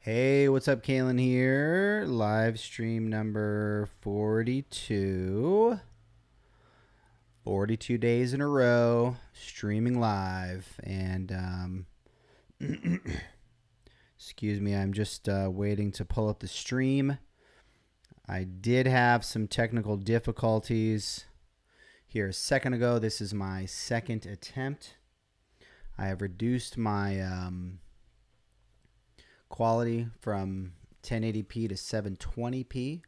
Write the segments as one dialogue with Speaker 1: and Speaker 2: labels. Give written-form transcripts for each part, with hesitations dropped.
Speaker 1: Hey, what's up, Kalen here? Live stream number 42. 42 days in a row, streaming live. And, excuse me, I'm just waiting to pull up the stream. I did have some technical difficulties here a second ago. This is my second attempt. I have reduced my quality from 1080p to 720p.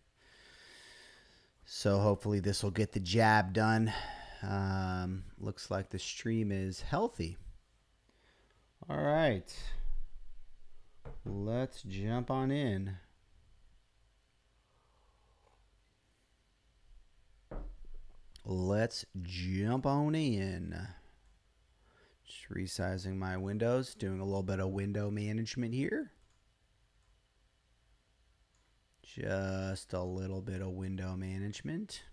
Speaker 1: So hopefully this will get the job done. Looks like the stream is healthy. All right. Let's jump on in. Just resizing my windows, doing a little bit of window management here. Just a little bit of window management.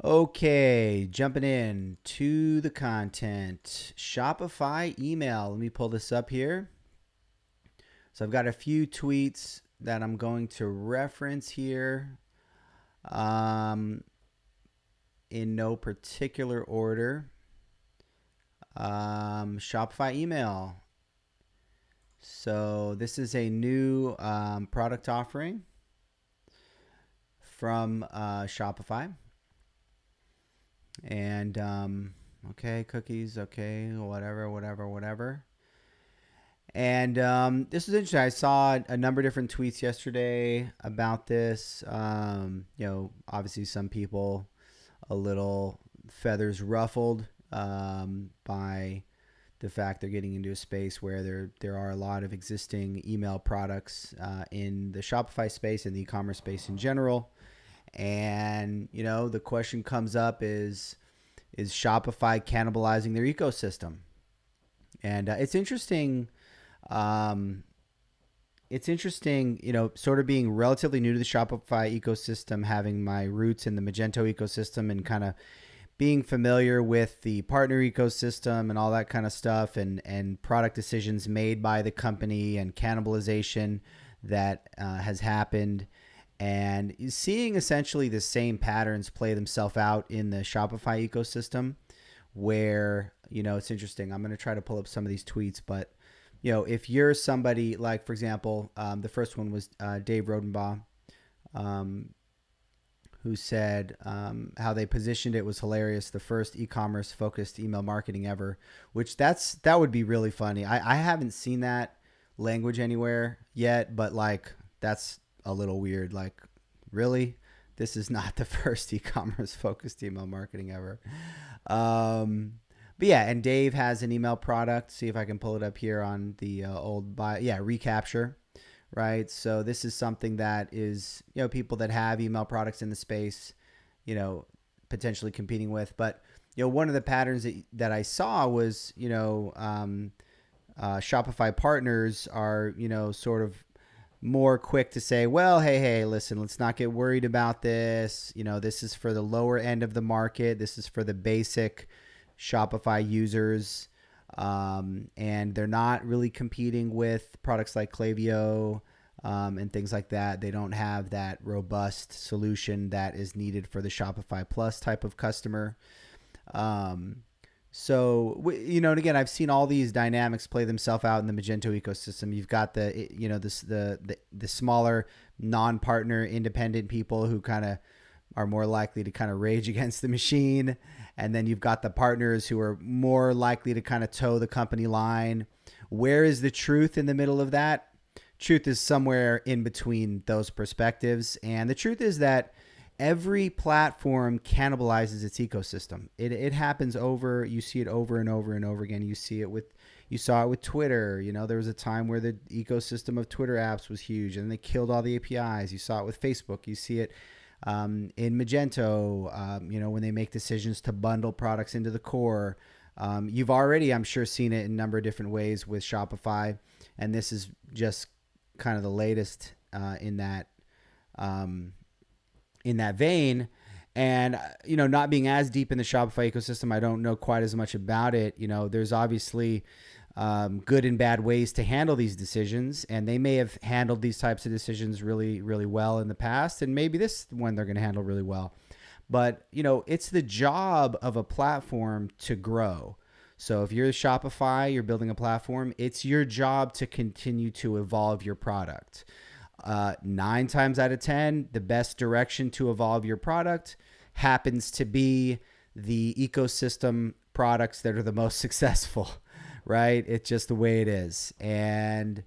Speaker 1: Okay, jumping in to the content. Shopify email. Let me pull this up here. So I've got a few tweets that I'm going to reference here in no particular order. Shopify email. So this is a new product offering from Shopify. And, okay, cookies, okay, whatever. And this is interesting. I saw a number of different tweets yesterday about this. Obviously some people a little feathers ruffled by the fact they're getting into a space where there are a lot of existing email products in the Shopify space and the e-commerce space in general. And, the question comes up is Shopify cannibalizing their ecosystem? And it's interesting. Sort of being relatively new to the Shopify ecosystem, having my roots in the Magento ecosystem and kind of being familiar with the partner ecosystem and all that kind of stuff and product decisions made by the company and cannibalization that has happened. And seeing essentially the same patterns play themselves out in the Shopify ecosystem where, it's interesting. I'm going to try to pull up some of these tweets, but, if you're somebody like, for example, the first one was Dave Rodenbaugh, who said how they positioned it was hilarious. The first e-commerce focused email marketing ever, which that would be really funny. I haven't seen that language anywhere yet, but that's a little weird. Really? This is not the first e-commerce focused email marketing ever. But yeah, and Dave has an email product. See if I can pull it up here on the old bio. Yeah, Recapture, right? So this is something that is, people that have email products in the space, potentially competing with. But, one of the patterns that I saw was, Shopify partners are, sort of more quick to say, well, hey, listen, let's not get worried about this. This is for the lower end of the market. This is for the basic Shopify users. And they're not really competing with products like Klaviyo and things like that. They don't have that robust solution that is needed for the Shopify Plus type of customer. So, and again, I've seen all these dynamics play themselves out in the Magento ecosystem. You've got the smaller non-partner independent people who kind of are more likely to kind of rage against the machine. And then you've got the partners who are more likely to kind of toe the company line. Where is the truth in the middle of that? Truth is somewhere in between those perspectives. And the truth is that every platform cannibalizes its ecosystem. It happens you see it over and over and over again. You saw it with Twitter. There was a time where the ecosystem of Twitter apps was huge and they killed all the APIs. You saw it with Facebook. You see it in Magento, when they make decisions to bundle products into the core. You've already, I'm sure, seen it in a number of different ways with Shopify. And this is just kind of the latest in that vein. And, not being as deep in the Shopify ecosystem, I don't know quite as much about it. There's obviously good and bad ways to handle these decisions, and they may have handled these types of decisions really, really well in the past, and maybe this one they're going to handle really well. But, it's the job of a platform to grow. So if you're Shopify, you're building a platform, it's your job to continue to evolve your product. 9 times out of 10, the best direction to evolve your product happens to be the ecosystem products that are the most successful, right? It's just the way it is. And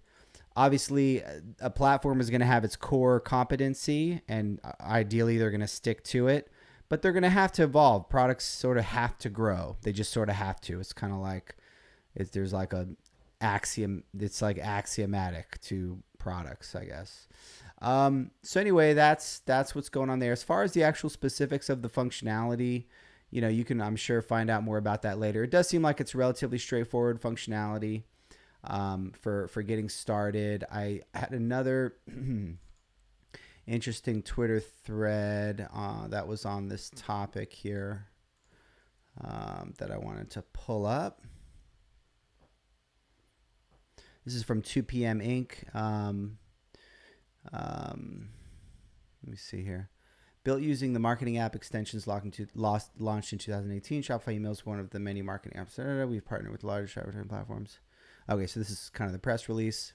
Speaker 1: obviously, a platform is going to have its core competency, and ideally they're going to stick to it, but they're going to have to evolve. Products sort of have to grow. They just sort of have to. It's kind of like there's like a axiom. It's like axiomatic to products, I guess. So anyway, that's what's going on there. As far as the actual specifics of the functionality, you can, I'm sure, find out more about that later. It does seem like it's relatively straightforward functionality for getting started. I had another interesting Twitter thread that was on this topic here that I wanted to pull up. This is from 2 p.m. Inc. Let me see here. Built using the marketing app extensions launched in 2018. Shopify emails one of the many marketing apps. We've partnered with large advertising platforms. Okay, so this is kind of the press release.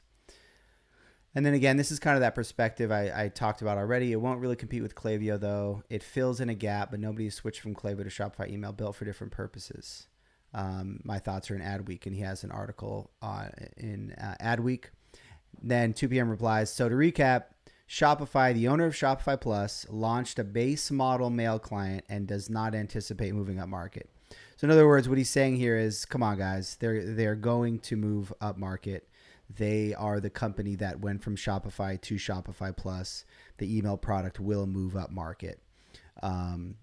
Speaker 1: And then again, this is kind of that perspective I talked about already. It won't really compete with Klaviyo, though. It fills in a gap, but nobody has switched from Klaviyo to Shopify email, built for different purposes. My thoughts are in Adweek, and he has an article in Adweek. Then 2 p.m. replies, so to recap, Shopify, the owner of Shopify Plus, launched a base model mail client and does not anticipate moving up market. So in other words, what he's saying here is, come on, guys, they're going to move up market. They are the company that went from Shopify to Shopify Plus. The email product will move up market. And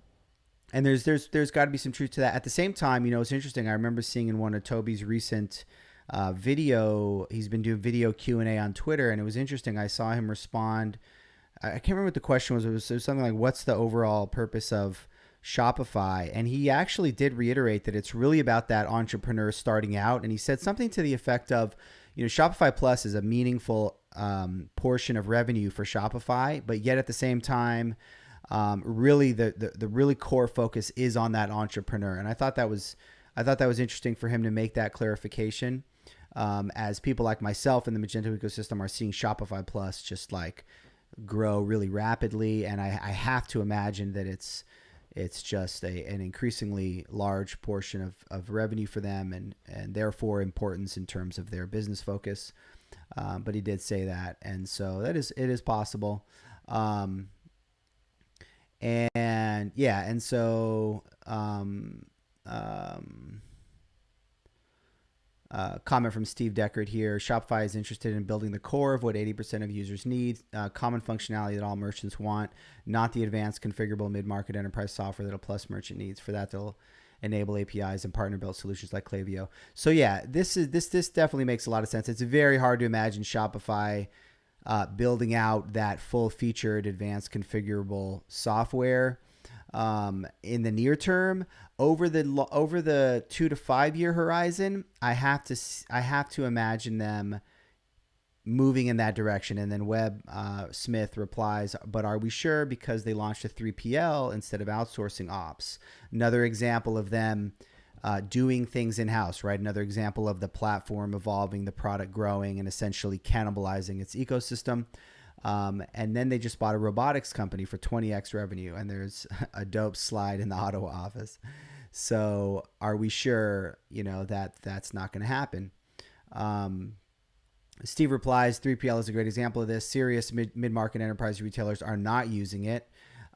Speaker 1: there's got to be some truth to that. At the same time, it's interesting. I remember seeing in one of Toby's recent video, he's been doing video Q&A on Twitter, and it was interesting. I saw him respond. I can't remember what the question was. It was something like, what's the overall purpose of Shopify? And he actually did reiterate that it's really about that entrepreneur starting out. And he said something to the effect of, Shopify Plus is a meaningful portion of revenue for Shopify, but yet at the same time, really the really core focus is on that entrepreneur. And I thought that was interesting for him to make that clarification. As people like myself in the Magento ecosystem are seeing Shopify Plus just like grow really rapidly, and I have to imagine that it's just an increasingly large portion of revenue for them, and therefore importance in terms of their business focus. But he did say that, and so it is possible. Comment from Steve Deckard here. Shopify is interested in building the core of what 80% of users need, common functionality that all merchants want, not the advanced configurable mid-market enterprise software that a Plus merchant needs. For that, they'll enable APIs and partner-built solutions like Klaviyo. So yeah, this definitely makes a lot of sense. It's very hard to imagine Shopify building out that full-featured advanced configurable software in the near term. Over the 2 to 5 year horizon, I have to imagine them moving in that direction. And then Webb Smith replies, but are we sure? Because they launched a 3PL instead of outsourcing ops. Another example of them doing things in-house, right? Another example of the platform evolving, the product growing, and essentially cannibalizing its ecosystem. And then they just bought a robotics company for 20x revenue, and there's a dope slide in the Ottawa office. So are we sure, that that's not going to happen? Steve replies, 3PL is a great example of this. Serious mid-market enterprise retailers are not using it.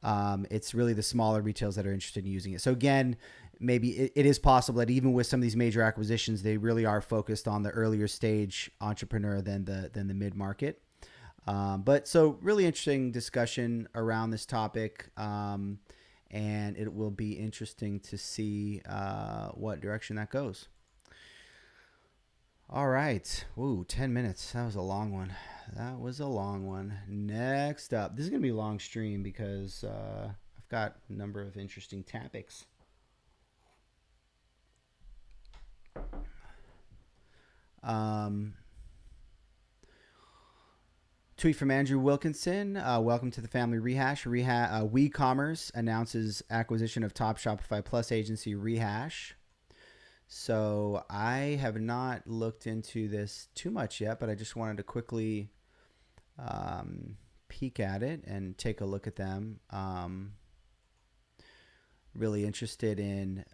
Speaker 1: It's really the smaller retailers that are interested in using it. So again, maybe it is possible that even with some of these major acquisitions, they really are focused on the earlier stage entrepreneur than the mid-market. But so really interesting discussion around this topic. And it will be interesting to see what direction that goes. All right. Ooh, 10 minutes. That was a long one. Next up, this is going to be a long stream because I've got a number of interesting topics. Um, Tweet from Andrew Wilkinson. Welcome to the family Rehash. WeCommerce announces acquisition of top Shopify Plus agency Rehash. So I have not looked into this too much yet, but I just wanted to quickly peek at it and take a look at them. Really interested in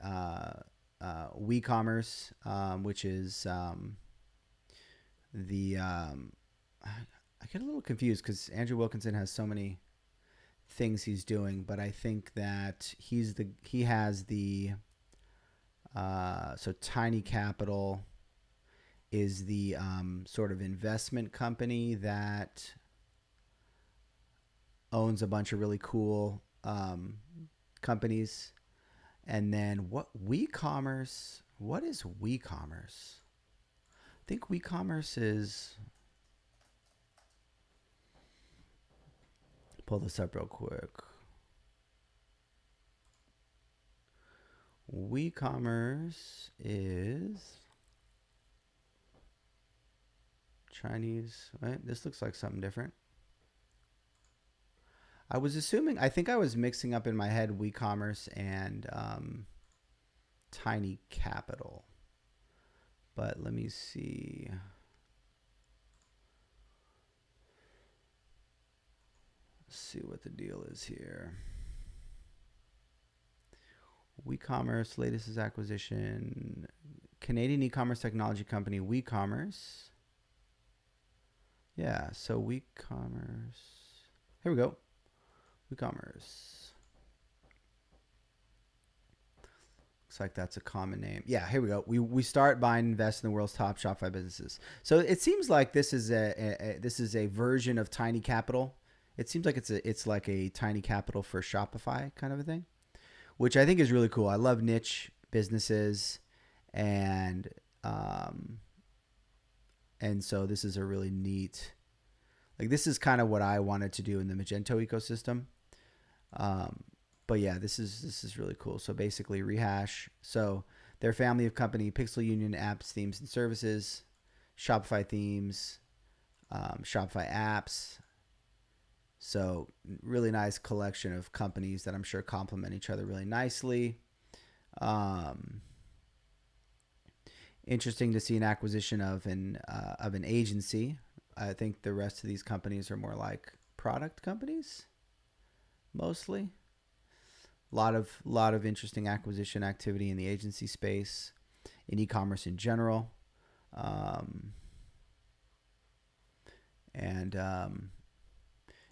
Speaker 1: WeCommerce, which is the I get a little confused because Andrew Wilkinson has so many things he's doing, but I think that he has the so Tiny Capital is the sort of investment company that owns a bunch of really cool companies. And then what is WeCommerce? I think WeCommerce is, pull this up real quick. WeCommerce is Chinese, right? This looks like something different. I think I was mixing up in my head WeCommerce and Tiny Capital. But let me see. Let's see what the deal is here. WeCommerce, latest is acquisition. Canadian e-commerce technology company WeCommerce. Yeah, so WeCommerce. Here we go. WeCommerce. Looks like that's a common name. Yeah, here we go. We start, buy, and invest in the world's top Shopify businesses. So it seems like this is a version of Tiny Capital. It seems like it's like a Tiny Capital for Shopify kind of a thing, which I think is really cool. I love niche businesses, and so this is a really neat, like, this is kind of what I wanted to do in the Magento ecosystem. But yeah, this is really cool. So basically Rehash. So their family of company, Pixel Union apps, themes, and services, Shopify themes, Shopify apps. So really nice collection of companies that I'm sure complement each other really nicely. Interesting to see an acquisition of an agency. I think the rest of these companies are more like product companies, mostly. Lot of interesting acquisition activity in the agency space, in e-commerce in general,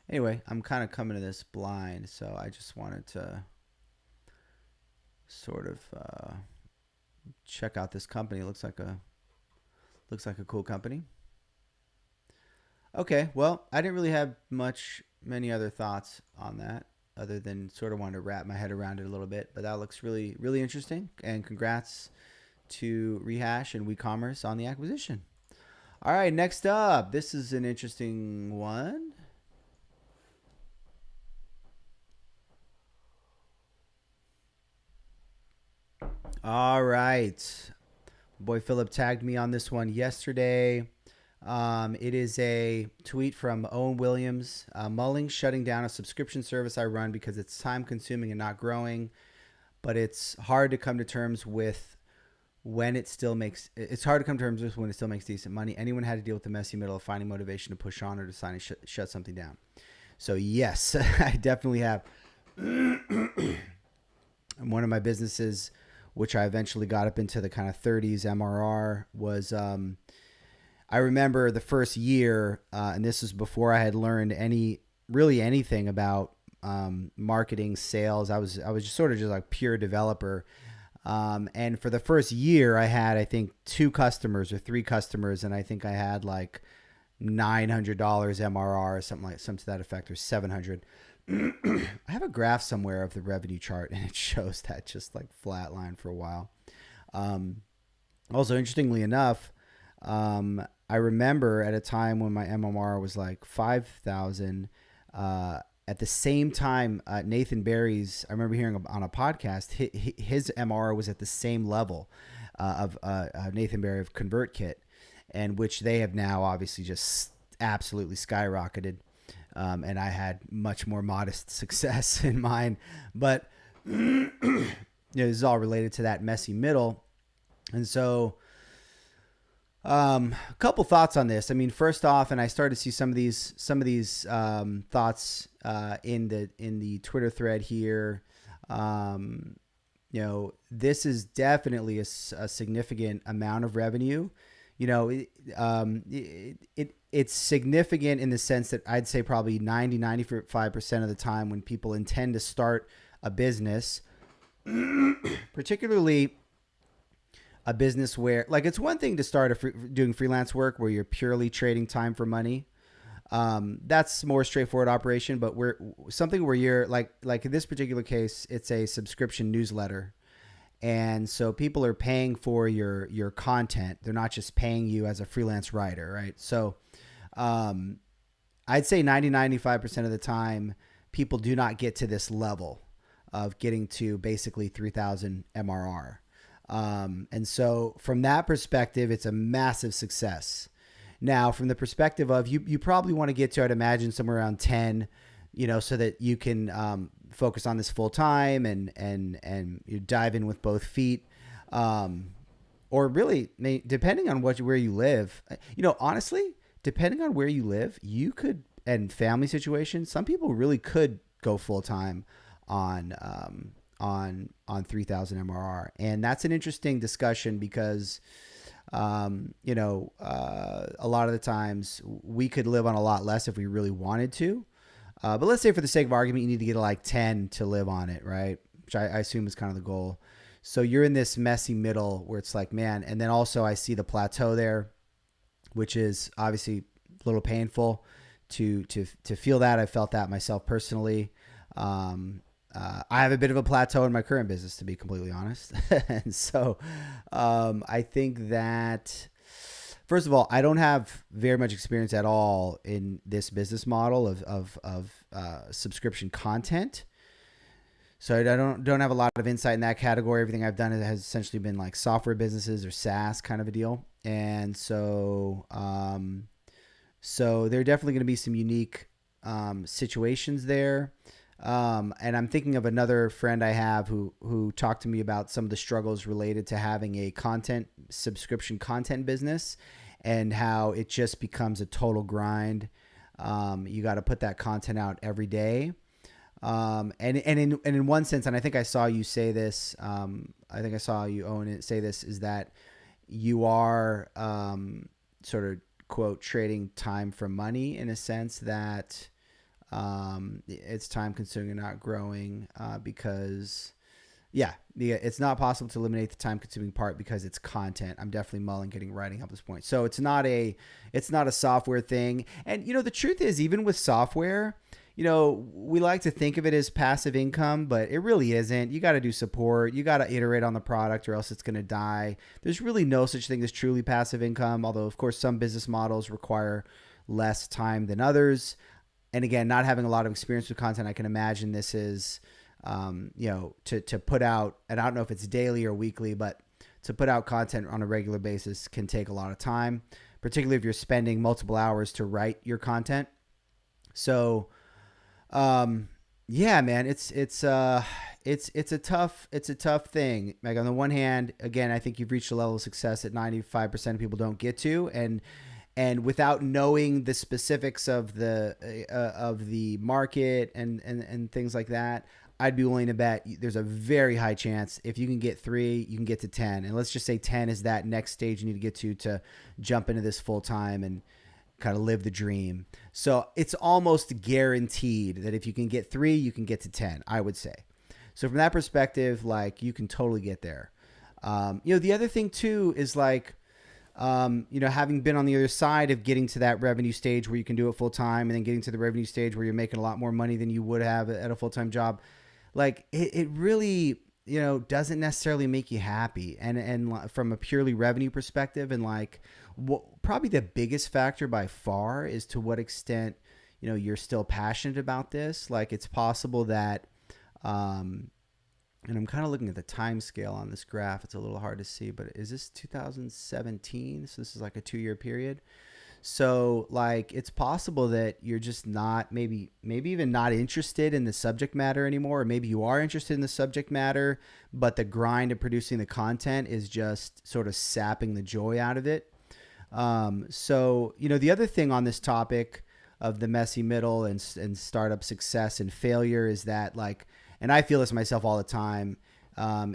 Speaker 1: anyway, I'm kind of coming to this blind, so I just wanted to sort of check out this company. It looks like a cool company. Okay, well, I didn't really have many other thoughts on that, other than sort of wanted to wrap my head around it a little bit. But that looks really, really interesting. And congrats to Rehash and WeCommerce on the acquisition. All right, next up, this is an interesting one. All right. Boy Philip tagged me on this one yesterday. It is a tweet from Owen Williams. Mulling's shutting down a subscription service I run because it's time consuming and not growing, but it's hard to come to terms with when it still makes decent money. Anyone had to deal with the messy middle of finding motivation to push on or to sign and shut something down. So yes, I definitely have. One of my businesses, which I eventually got up into the kind of 30s MRR, was I remember the first year, and this was before I had learned anything about marketing, sales. I was just sort of just like pure developer. And for the first year, I had, I think, 2 customers or 3 customers, and I think I had like $900 MRR or something to that effect, or $700. I have a graph somewhere of the revenue chart, and it shows that just like flatline for a while. Also, interestingly enough, I remember at a time when my MMR was like 5,000. At the same time, Nathan Barry's, I remember hearing on a podcast, his MR was at the same level of Nathan Barry of ConvertKit. and which they have now obviously just absolutely skyrocketed. And I had much more modest success in mine, but this is all related to that messy middle. And so, a couple thoughts on this. I mean, first off, and I started to see some of these thoughts in the Twitter thread here. This is definitely a significant amount of revenue. It's significant in the sense that I'd say probably 95% of the time when people intend to start a business, particularly a business where, like, it's one thing to start doing freelance work where you're purely trading time for money. That's more straightforward operation, but something where you're like in this particular case, it's a subscription newsletter. And so people are paying for your content. They're not just paying you as a freelance writer, right? So I'd say 95% of the time, people do not get to this level of getting to basically 3,000 MRR. And so from that perspective, it's a massive success. Now, from the perspective of you probably want to get to, I'd imagine, somewhere around 10, so that you can focus on this full time and you dive in with both feet. Or really, depending on where you live, honestly, depending on where you live, you could, and family situation, some people really could go full time on 3,000 MRR. And that's an interesting discussion because, a lot of the times we could live on a lot less if we really wanted to. But let's say for the sake of argument, you need to get to like 10 to live on it, right? Which I assume is kind of the goal. So you're in this messy middle where it's like, man, and then also I see the plateau there, which is obviously a little painful to feel that. I felt that myself personally. I have a bit of a plateau in my current business, to be completely honest. And so I think that, first of all, I don't have very much experience at all in this business model of subscription content. So I don't have a lot of insight in that category. Everything I've done has essentially been like software businesses or SaaS kind of a deal. And so there are definitely going to be some unique situations there. And I'm thinking of another friend I have who talked to me about some of the struggles related to having a subscription content business and how it just becomes a total grind. You got to put that content out every day. And in one sense, and I think I saw you say this, I think I saw you say this, is that you are sort of, quote, trading time for money in a sense that it's time consuming and not growing because it's not possible to eliminate the time consuming part because it's content. I'm definitely mulling getting writing up this point. So it's not a software thing. And the truth is, even with software, we like to think of it as passive income, but it really isn't. You got to do support. You got to iterate on the product or else it's going to die. There's really no such thing as truly passive income, although of course some business models require less time than others. And again, not having a lot of experience with content, I can imagine this is, to put out, and I don't know if it's daily or weekly, but to put out content on a regular basis can take a lot of time, particularly if you're spending multiple hours to write your content. So, man, it's a tough thing. Like, on the one hand, again, I think you've reached a level of success that 95% of people don't get to, and without knowing the specifics of the market and things like that, I'd be willing to bet there's a very high chance if you can get 3, you can get to 10. And let's just say 10 is that next stage you need to get to jump into this full time and kind of live the dream. So it's almost guaranteed that if you can get 3, you can get to 10, I would say. So from that perspective, like, you can totally get there. The other thing too is like, having been on the other side of getting to that revenue stage where you can do it full time and then getting to the revenue stage where you're making a lot more money than you would have at a full-time job, like it really, doesn't necessarily make you happy. And from a purely revenue perspective, and like probably the biggest factor by far is to what extent, you're still passionate about this. Like, it's possible that, And I'm kind of looking at the time scale on this graph. It's a little hard to see, but is this 2017? So this is like a 2-year period. So like it's possible that you're just not maybe even not interested in the subject matter anymore, or maybe you are interested in the subject matter, but the grind of producing the content is just sort of sapping the joy out of it. So the other thing on this topic of the messy middle and startup success and failure is that like, and I feel this myself all the time,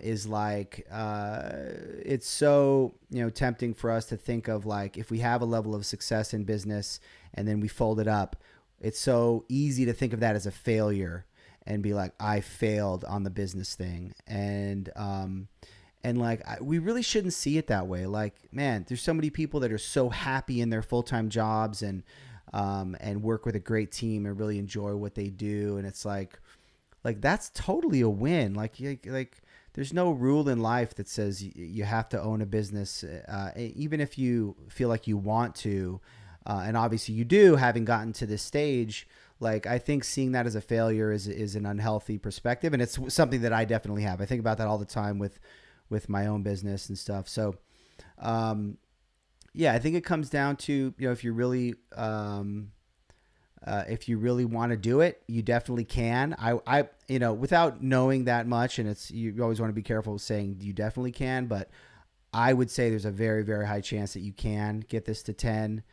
Speaker 1: is like it's so tempting for us to think of like if we have a level of success in business and then we fold it up, it's so easy to think of that as a failure and be like, I failed on the business thing. And like we really shouldn't see it that way. Like, man, there's so many people that are so happy in their full-time jobs and work with a great team and really enjoy what they do, and it's like that's totally a win. Like there's no rule in life that says you have to own a business, even if you feel like you want to, and obviously you do, having gotten to this stage. Like I think seeing that as a failure is an unhealthy perspective, and it's something that I definitely have. I think about that all the time with my own business and stuff. So, yeah, I think it comes down to, if you really want to do it, you definitely can. I without knowing that much, and you always want to be careful with saying you definitely can, but I would say there's a very, very high chance that you can get this to 10.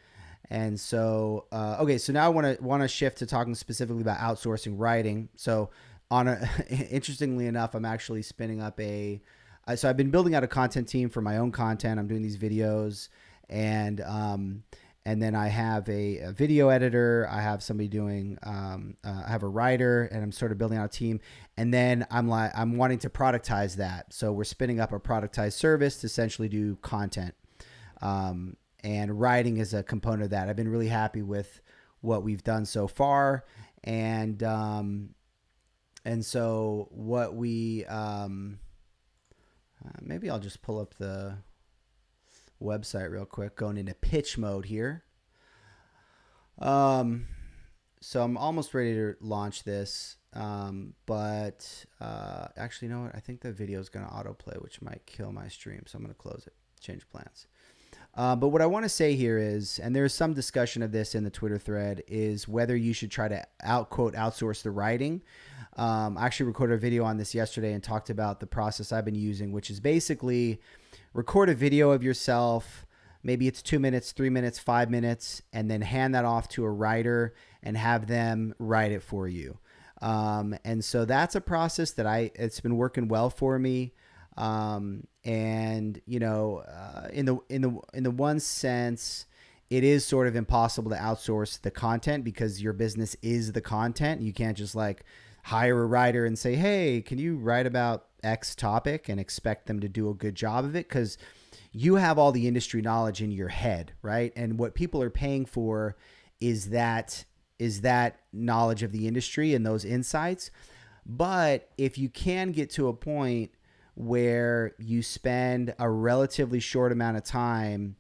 Speaker 1: And so, okay, so now I want to shift to talking specifically about outsourcing writing. So interestingly enough, I'm actually spinning up so I've been building out a content team for my own content. I'm doing these videos, and then I have a video editor. I have somebody doing. I have a writer, and I'm sort of building out a team. And then I'm wanting to productize that. So we're spinning up a productized service to essentially do content, and writing is a component of that. I've been really happy with what we've done so far, and so what we. Maybe I'll just pull up the website real quick, going into pitch mode here. So I'm almost ready to launch this, but actually, you know what? I think the video is going to autoplay, which might kill my stream, so I'm going to close it, change plans. But what I want to say here is, and there's some discussion of this in the Twitter thread, is whether you should try to outsource the writing. I actually recorded a video on this yesterday and talked about the process I've been using, which is basically record a video of yourself. Maybe it's 2 minutes, 3 minutes, 5 minutes, and then hand that off to a writer and have them write it for you. And so that's a process that it's been working well for me. And in the one sense, it is sort of impossible to outsource the content because your business is the content. You can't just like hire a writer and say, hey, can you write about X topic, and expect them to do a good job of it, because you have all the industry knowledge in your head, right? And what people are paying for is that knowledge of the industry and those insights. But if you can get to a point where you spend a relatively short amount of time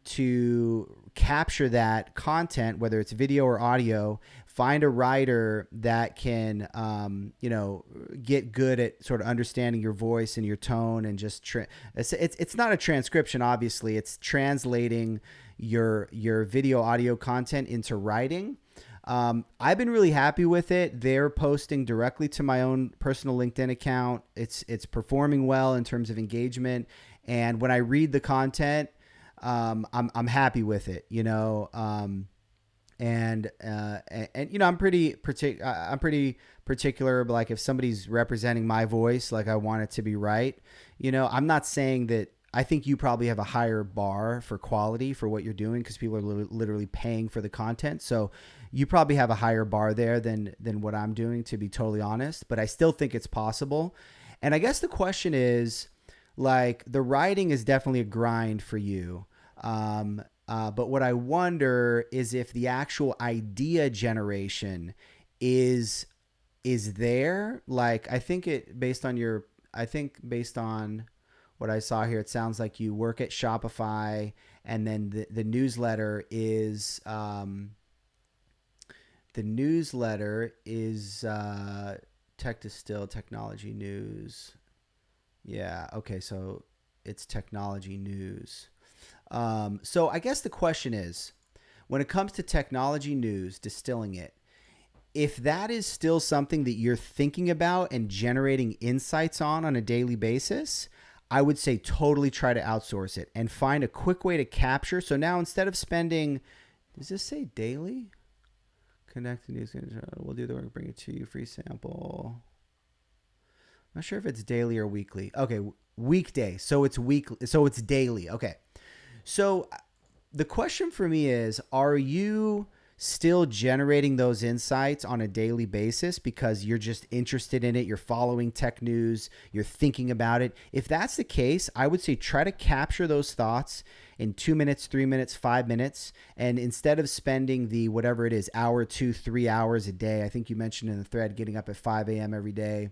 Speaker 1: to capture that content, whether it's video or audio, find a writer that can, get good at sort of understanding your voice and your tone, and just it's not a transcription, obviously. It's translating your video audio content into writing. I've been really happy with it. They're posting directly to my own personal LinkedIn account. It's performing well in terms of engagement, and when I read the content, I'm happy with it, and I'm pretty particular. But like if somebody's representing my voice, like I want it to be right. I'm not saying that. I think you probably have a higher bar for quality for what you're doing, because people are literally paying for the content. So you probably have a higher bar there than what I'm doing, to be totally honest. But I still think it's possible. And I guess the question is, like, the writing is definitely a grind for you. But what I wonder is if the actual idea generation is there. Like, I think based on what I saw here, it sounds like you work at Shopify, and then the newsletter is Tech Distill, technology news. Yeah. Okay. So it's technology news. So I guess the question is, when it comes to technology news, distilling it, if that is still something that you're thinking about and generating insights on a daily basis, I would say totally try to outsource it and find a quick way to capture. So now instead of spending, does this say daily? Connect the news. We'll do the work, bring it to you, free sample. I'm not sure if it's daily or weekly. Okay, weekday. So it's weekly. So it's daily. Okay. So the question for me is, are you still generating those insights on a daily basis because you're just interested in it, you're following tech news, you're thinking about it? If that's the case, I would say try to capture those thoughts in 2 minutes, 3 minutes, 5 minutes. And instead of spending the whatever it is, hour, 2, 3 hours a day, I think you mentioned in the thread getting up at 5 a.m. every day,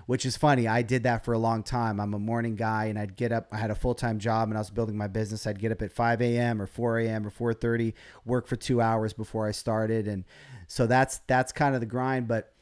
Speaker 1: which is funny. I did that for a long time. I'm a morning guy, and I'd get up. I had a full-time job, and I was building my business. I'd get up at 5 a.m. or 4 a.m. or 4:30, work for 2 hours before I started. And so that's kind of the grind. But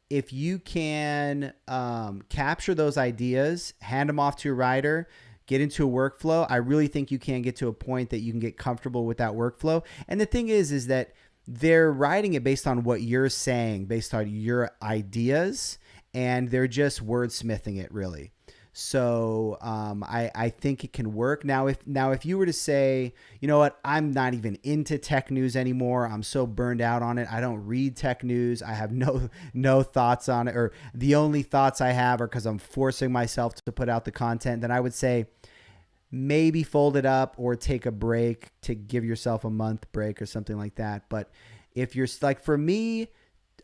Speaker 1: if you can capture those ideas, hand them off to a writer, get into a workflow, I really think you can get to a point that you can get comfortable with that workflow. And the thing is that they're writing it based on what you're saying, based on your ideas, and they're just wordsmithing it, really. So I think it can work. Now if you were to say, you know what, I'm not even into tech news anymore, I'm so burned out on it, I don't read tech news, I have no thoughts on it, or the only thoughts I have are because I'm forcing myself to put out the content, then I would say maybe fold it up or take a break, to give yourself a month break or something like that. But if you're like, for me,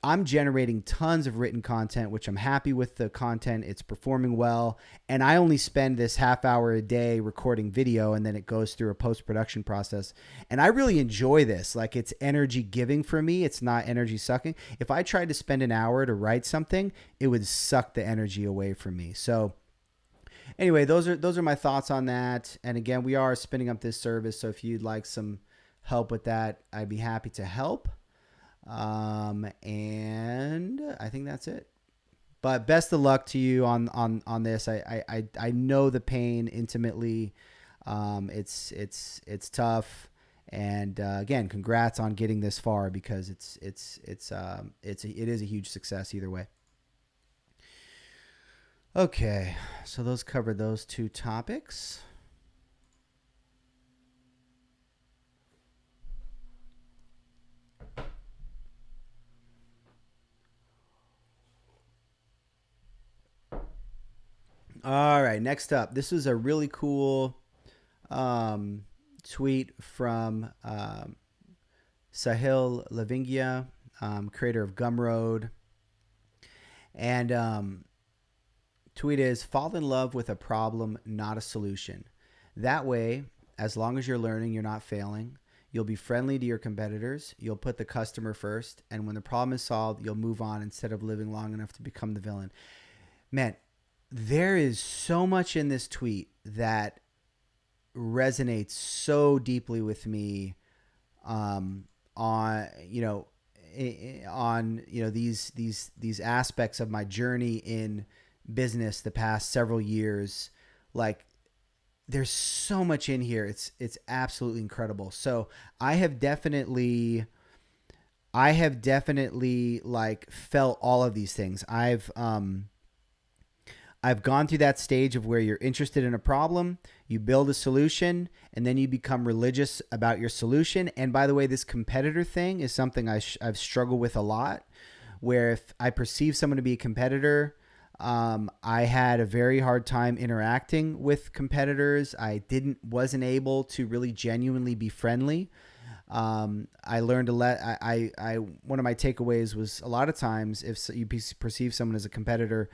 Speaker 1: I'm generating tons of written content, which I'm happy with the content. It's performing well. And I only spend this half hour a day recording video, and then it goes through a post-production process. And I really enjoy this. Like, it's energy giving for me. It's not energy sucking. If I tried to spend an hour to write something, it would suck the energy away from me. So anyway, those are my thoughts on that. And again, we are spinning up this service. So if you'd like some help with that, I'd be happy to help. And I think that's it. But best of luck to you on this. I know the pain intimately. It's tough. And again, congrats on getting this far, because it is a huge success either way. Okay, so those covered those two topics. All right, next up. This was a really cool tweet from Sahil Lavingia, creator of Gumroad. And tweet is, fall in love with a problem, not a solution. That way, as long as you're learning, you're not failing. You'll be friendly to your competitors. You'll put the customer first. And when the problem is solved, you'll move on instead of living long enough to become the villain. Man, there is so much in this tweet that resonates so deeply with me on these aspects of my journey in business the past several years. Like, there's so much in here. It's absolutely incredible. So I have definitely like felt all of these things. I've gone through that stage of where you're interested in a problem, you build a solution, and then you become religious about your solution. And by the way, this competitor thing is something I've struggled with a lot, where if I perceive someone to be a competitor, I had a very hard time interacting with competitors. I wasn't able to really genuinely be friendly. I learned to one of my takeaways was, a lot of times if you perceive someone as a competitor,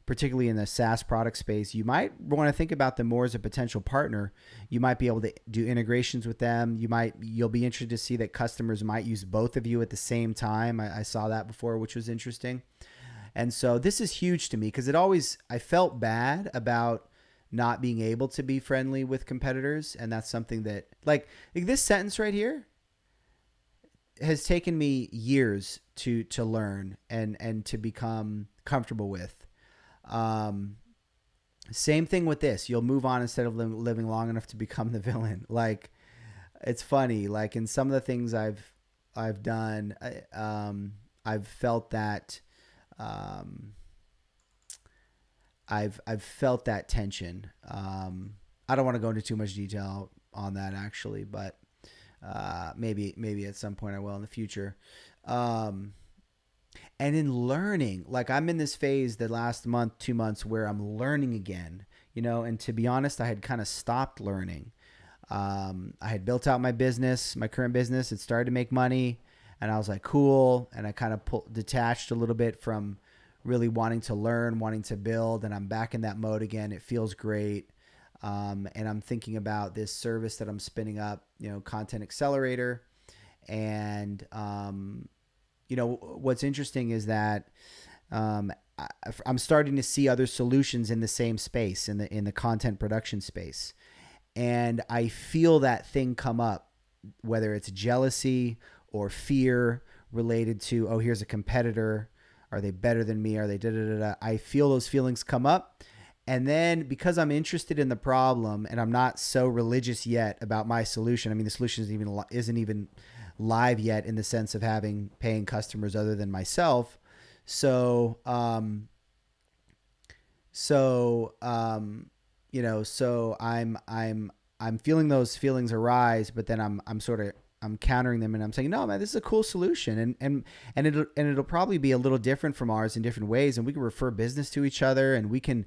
Speaker 1: particularly in the SaaS product space, you might want to think about them more as a potential partner. You might be able to do integrations with them. You'll be interested to see that customers might use both of you at the same time. I saw that before, which was interesting. And so this is huge to me, because I felt bad about not being able to be friendly with competitors. And that's something that, like this sentence right here has taken me years to learn and to become comfortable with. Same thing with this. You'll move on instead of living long enough to become the villain. Like, it's funny. Like, in some of the things I've done, I've felt that I've felt that tension. I don't want to go into too much detail on that actually, but maybe at some point I will in the future. And in learning, like, I'm in this phase the last month, 2 months, where I'm learning again, and to be honest, I had kind of stopped learning. I had built out my business, my current business. It started to make money, and I was like, cool. And I kind of detached a little bit from really wanting to learn, wanting to build, and I'm back in that mode again. It feels great. And I'm thinking about this service that I'm spinning up, Content Accelerator. And, what's interesting is that I'm starting to see other solutions in the same space, in the content production space. And I feel that thing come up, whether it's jealousy or fear related to, oh, here's a competitor. Are they better than me? Are they da-da-da-da? I feel those feelings come up. And then because I'm interested in the problem and I'm not so religious yet about my solution, I mean, the solution isn't even live yet in the sense of having paying customers other than myself. So I'm feeling those feelings arise, but then I'm countering them, and I'm saying, no, man, this is a cool solution. And it'll probably be a little different from ours in different ways. And we can refer business to each other, and we can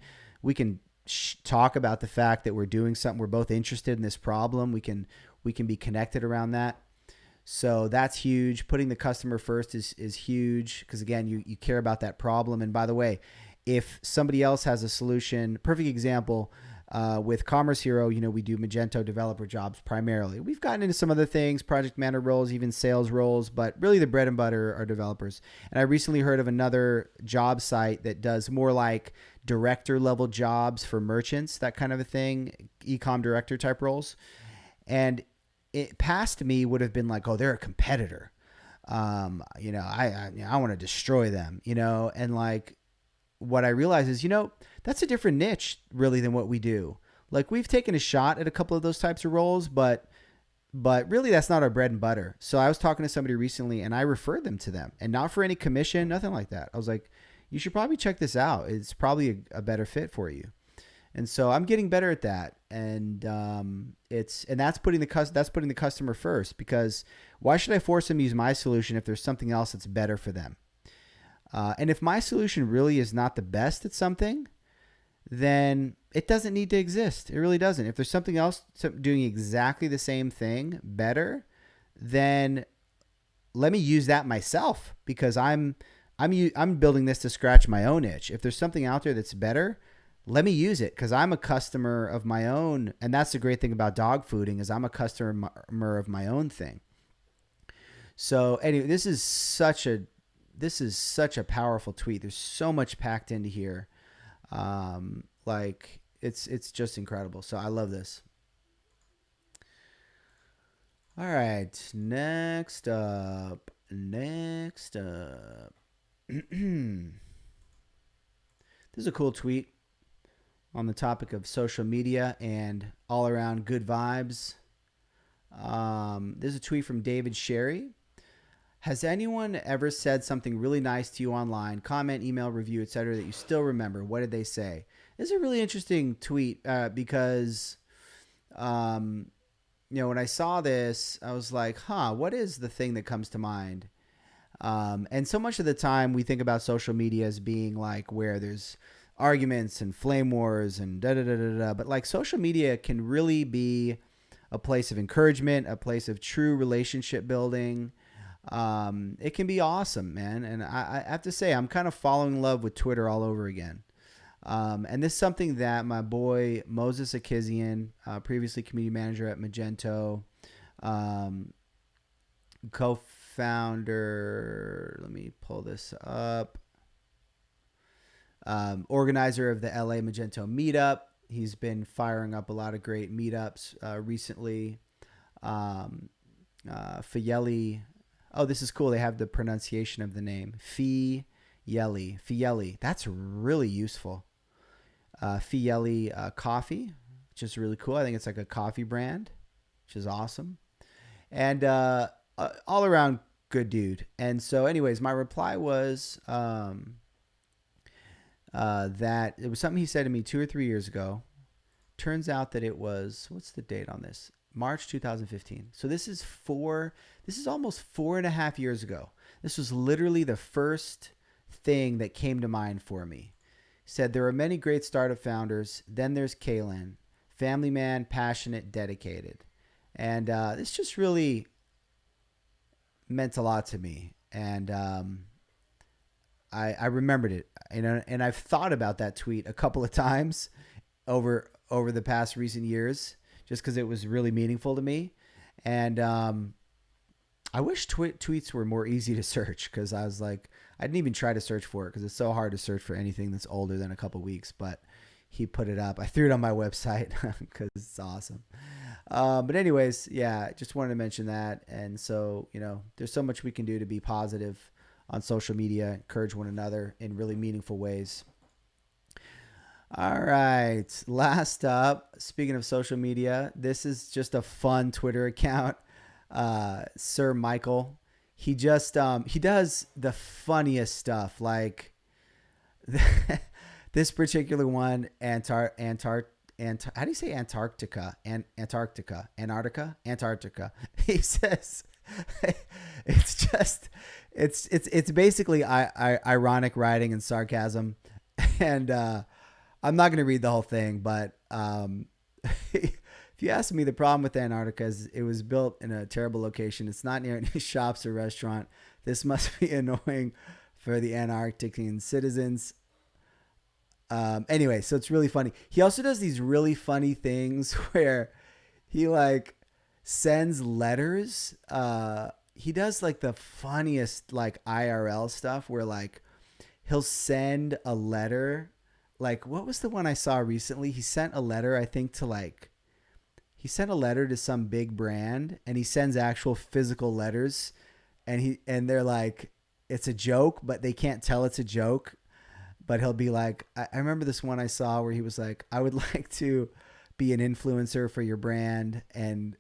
Speaker 1: talk about the fact that we're doing something. We're both interested in this problem. We can be connected around that. So that's huge. Putting the customer first is huge, because again, you care about that problem. And by the way, if somebody else has a solution, perfect example, with Commerce Hero, we do Magento developer jobs primarily. We've gotten into some other things, project manager roles, even sales roles, but really the bread and butter are developers. And I recently heard of another job site that does more like director level jobs for merchants, that kind of a thing, e-com director type roles. And it past me would have been like, oh, they're a competitor. I want to destroy them, and like, what I realize is, that's a different niche really than what we do. Like, we've taken a shot at a couple of those types of roles, but really that's not our bread and butter. So I was talking to somebody recently and I referred them to them, and not for any commission, nothing like that. I was like, you should probably check this out. It's probably a better fit for you. And so I'm getting better at that. And that's putting the customer first, because why should I force them to use my solution if there's something else that's better for them? And if my solution really is not the best at something, then it doesn't need to exist. It really doesn't. If there's something else doing exactly the same thing better, then let me use that myself, because I'm building this to scratch my own itch. If there's something out there that's better, let me use it, because I'm a customer of my own. And that's the great thing about dog fooding, is I'm a customer of my own thing. So anyway, this is such a powerful tweet. There's so much packed into here. Like, it's just incredible. So I love this. All right. Next up. This is a cool tweet on the topic of social media and all around good vibes. There's a tweet from David Sherry. Has anyone ever said something really nice to you online, comment, email, review, etc., that you still remember? What did they say? This is a really interesting tweet because, when I saw this, I was like, what is the thing that comes to mind? And so much of the time we think about social media as being like where there's arguments and flame wars and da-da-da-da-da. But like, social media can really be a place of encouragement, a place of true relationship building. It can be awesome, man. And I have to say, I'm kind of falling in love with Twitter all over again. And this is something that my boy Moses Akizian, previously community manager at Magento, co-founder, let me pull this up, organizer of the LA Magento meetup. He's been firing up a lot of great meetups recently. Fayeli. Oh, this is cool. They have the pronunciation of the name. Fieli. That's really useful. Fieli coffee, which is really cool. I think it's like a coffee brand, which is awesome. And all around good dude. And so, anyways, my reply was that it was something he said to me 2 or 3 years ago. Turns out that it was, what's the date on this? March 2015. So this is almost 4.5 years ago. This was literally the first thing that came to mind for me. He said, there are many great startup founders. Then there's Kalen, family man, passionate, dedicated. And this just really meant a lot to me. And I remembered it. And I've thought about that tweet a couple of times over the past recent years, just because it was really meaningful to me. And I wish tweets were more easy to search, because I was like, I didn't even try to search for it because it's so hard to search for anything that's older than a couple of weeks. But he put it up. I threw it on my website because it's awesome. But anyways, yeah, just wanted to mention that. And so, there's so much we can do to be positive on social media, encourage one another in really meaningful ways. All right. Last up, speaking of social media, this is just a fun Twitter account. Sir Michael. He just he does the funniest stuff. Like this particular one, how do you say Antarctica? Antarctica. He says it's basically ironic writing and sarcasm. And I'm not going to read the whole thing, but if you ask me, the problem with Antarctica is it was built in a terrible location. It's not near any shops or restaurant. This must be annoying for the Antarctican citizens. Anyway, so it's really funny. He also does these really funny things where he like sends letters. He does like the funniest like IRL stuff where like he'll send a letter. Like, what was the one I saw recently? He sent a letter, I think, to some big brand, and he sends actual physical letters, and they're like, it's a joke, but they can't tell it's a joke. But he'll be like, I remember this one I saw where he was like, I would like to be an influencer for your brand and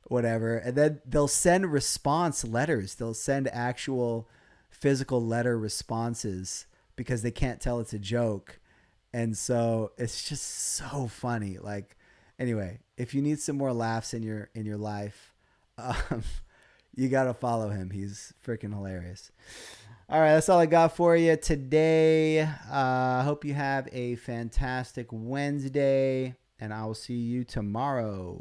Speaker 1: whatever. And then they'll send response letters. They'll send actual physical letter responses because they can't tell it's a joke. And so it's just so funny. Like, anyway, if you need some more laughs in your life, you got to follow him. He's freaking hilarious. All right, that's all I got for you today. Hope you have a fantastic Wednesday, and I will see you tomorrow.